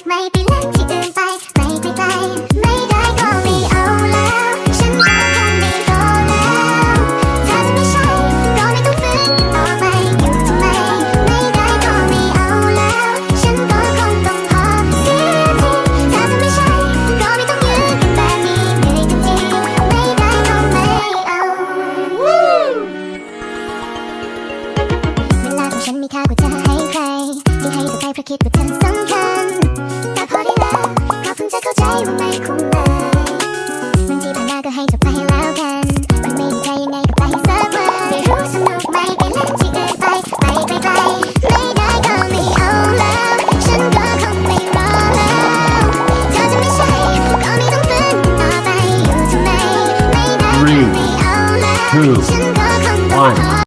ไม่ไปเล่นที่อื่นไปไม่ไกลๆไม่ได้ก็ไม่เอาแล้วฉันก็คงไม่รอแล้วถ้าจะไม่ใช่ก็ไม่ต้องฝืนต่อไปอยู่ทำไมไม่ได้ก็ไม่เอาแล้วฉันก็คงต้องพอเสียทีถ้าจะไม่ใช่ก็ไม่ต้องยืนแบบนี้เหนื่อยกันทีไม่ได้ก็ไม่เอาเวลาของฉันมีค่ากว่าเธอให้ใครที่ให้ต่อใครเพราะคิดว่าเธอสำคัญแต่พอได้แล้วก็เพิ่งจะเข้าใจว่าไม่คุ้มเลยบางทีผ่านมาก็ให้จบไปแล้วกันมันไม่มีใครยังไงก็ไปสักวันไม่รู้สนุกไหมไปเล่นที่อื่นไปไกลๆไม่ได้ก็ไม่เอาแล้วฉันก็คงไม่รอแล้วเธอจะไม่ใช่ก็ไม่ต้องฝืนต่อไปอยู่ทำไมไม่ได้ก็ไม่เอาแล้วฉันก็คงต้องพอ